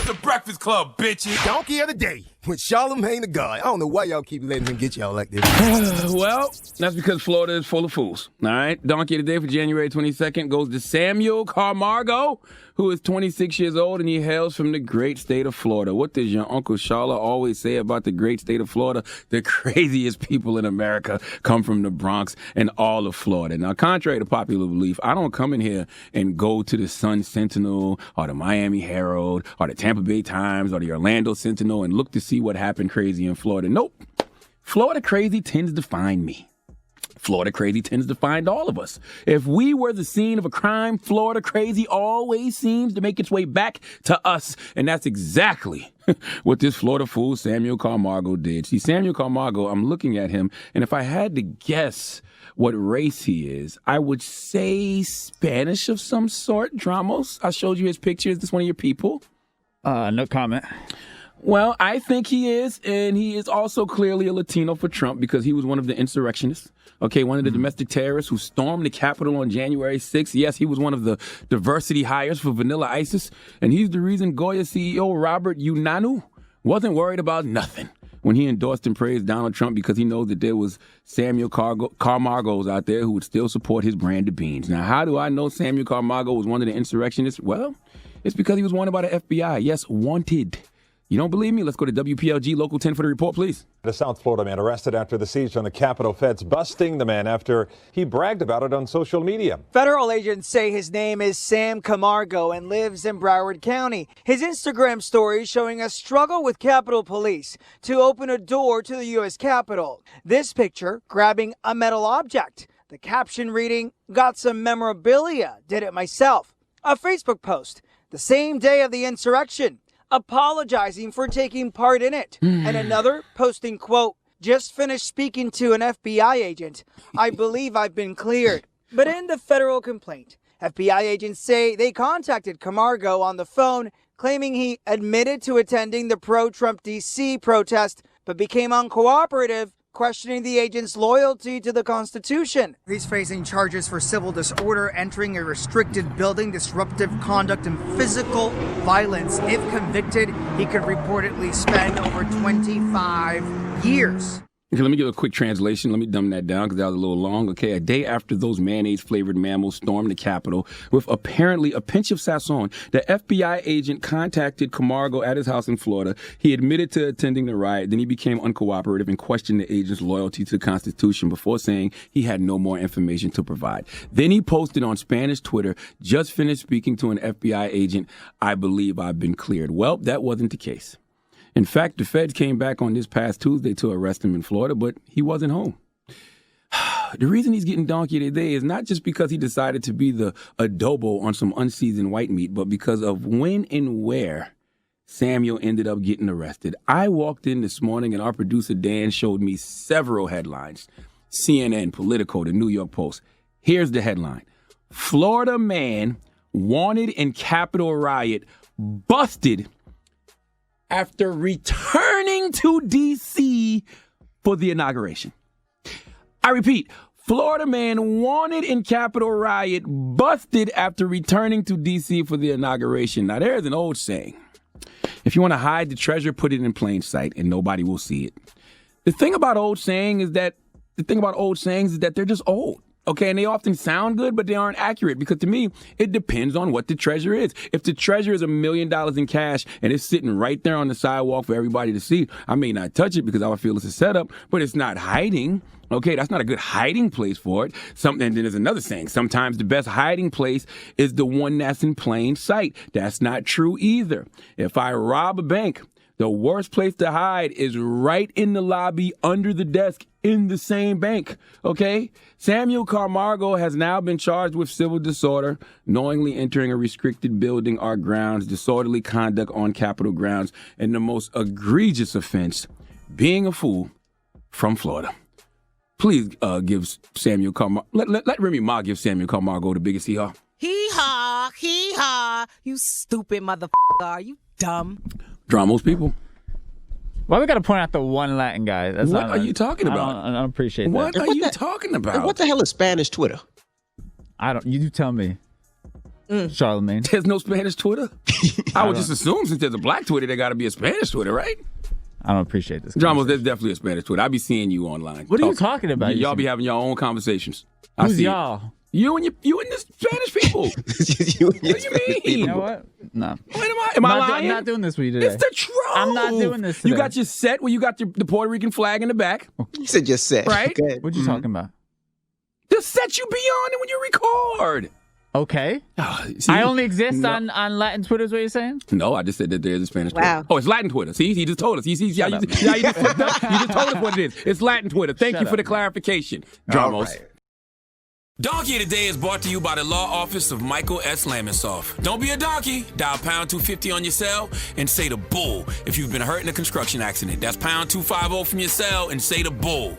with the Breakfast Club, bitches. Donkey of the day with Charlamagne the God. I don't know why y'all keep letting him get y'all like this. Well, that's because Florida is full of fools. All right. Donkey of the day for January 22nd goes to Samuel Camargo, who is 26 years old, and he hails from the great state of Florida. What does your Uncle Charla always say about the great state of Florida? The craziest people in America come from the Bronx and all of Florida. Now, contrary to popular belief, I don't come in here and go to the Sun Sentinel or the Miami Herald or the Tampa Bay Times or the Orlando Sentinel and look to see what happened crazy in Florida. Nope. Florida crazy tends to find me. Florida crazy tends to find all of us. If we were the scene of a crime, Florida crazy always seems to make its way back to us. And that's exactly what this Florida fool, Samuel Camargo, did. See, Samuel Camargo, I'm looking at him, and if I had to guess what race he is, I would say Spanish of some sort. Dramos, I showed you his picture. Is this one of your people? No comment. Well, I think he is, and he is also clearly a Latino for Trump because he was one of the insurrectionists, okay, one of the domestic terrorists who stormed the Capitol on January 6th. Yes, he was one of the diversity hires for Vanilla ISIS, and he's the reason Goya CEO Robert Unanu wasn't worried about nothing when he endorsed and praised Donald Trump because he knows that there was Samuel Camargos out there who would still support his brand of beans. Now, how do I know Samuel Camargo was one of the insurrectionists? Well, it's because he was wanted by the FBI. Yes, wanted. You don't believe me? Let's go to WPLG Local 10 for the report, please. A South Florida man arrested after the siege on the Capitol. Feds busting the man after he bragged about it on social media. Federal agents say his name is Sam Camargo and lives in Broward County. His Instagram story showing a struggle with Capitol Police to open a door to the U.S. Capitol. This picture grabbing a metal object. The caption reading, "Got some memorabilia, did it myself." A Facebook post the same day of the insurrection, apologizing for taking part in it. And another posting, quote, "Just finished speaking to an FBI agent. I believe I've been cleared." But in the federal complaint, FBI agents say they contacted Camargo on the phone, claiming he admitted to attending the pro-Trump D.C. protest, but became uncooperative, questioning the agent's loyalty to the Constitution. He's facing charges for civil disorder, entering a restricted building, disruptive conduct, and physical violence. If convicted, he could reportedly spend over 25 years. Okay, let me give a quick translation. Let me dumb that down because that was a little long. Okay, a day after those mayonnaise-flavored mammals stormed the Capitol with apparently a pinch of Sasson, the FBI agent contacted Camargo at his house in Florida. He admitted to attending the riot. Then he became uncooperative and questioned the agent's loyalty to the Constitution before saying he had no more information to provide. Then he posted on Spanish Twitter, "Just finished speaking to an FBI agent. I believe I've been cleared." Well, that wasn't the case. In fact, the feds came back on this past Tuesday to arrest him in Florida, but he wasn't home. The reason he's getting donkey today is not just because he decided to be the adobo on some unseasoned white meat, but because of when and where Samuel ended up getting arrested. I walked in this morning and our producer Dan showed me several headlines. CNN, Politico, the New York Post. Here's the headline. Florida man wanted in Capitol riot busted after returning to D.C. for the inauguration. I repeat, Florida man wanted in Capitol riot, busted after returning to D.C. for the inauguration. Now, there's an old saying. If you want to hide the treasure, put it in plain sight, and nobody will see it. The thing about old sayings is that they're just old. Okay, and they often sound good, but they aren't accurate because to me, it depends on what the treasure is. If the treasure is $1 million in cash and it's sitting right there on the sidewalk for everybody to see, I may not touch it because I would feel it's a setup, but it's not hiding. Okay, that's not a good hiding place for it. And then there's another saying. Sometimes the best hiding place is the one that's in plain sight. That's not true either. If I rob a bank, the worst place to hide is right in the lobby under the desk in the same bank, okay? Samuel Camargo has now been charged with civil disorder, knowingly entering a restricted building or grounds, disorderly conduct on Capitol grounds, and the most egregious offense, being a fool from Florida. Please give Samuel Camargo, let Remy Ma give Samuel Camargo the biggest hee-haw. Hee-haw, hee-haw, you stupid motherfucker, are you dumb? Dramos people. Why we got to point out the one Latin guy? That's what are you talking about? I don't appreciate that. What are you talking about? What the hell is Spanish Twitter? You tell me. Charlamagne. There's no Spanish Twitter? I would just assume since there's a black Twitter, there got to be a Spanish Twitter, right? I don't appreciate this. Dramos, there's definitely a Spanish Twitter. I be seeing you online. What are you talking about? Y'all be having your own conversations. Who's y'all? You and the Spanish people. What do you mean? You know what? No. Am I lying? I'm not doing this with you today. It's the truth. I'm not doing this today. You got your set where you got the Puerto Rican flag in the back. You said your set. Right? What you talking about? The set you be on when you record. Okay. See, I only exist on Latin Twitter is what you're saying? No, I just said that there's a Spanish Wow. Twitter. Oh, it's Latin Twitter. See, he just told us. You just flipped up. You just told us what it is. It's Latin Twitter. Thank you for the clarification, Dramos. Right. Donkey of the Day is brought to you by the law office of Michael S. Lamonsoff. Don't be a donkey. Dial pound 250 on your cell and say the bull if you've been hurt in a construction accident. That's pound 250 from your cell and say the bull.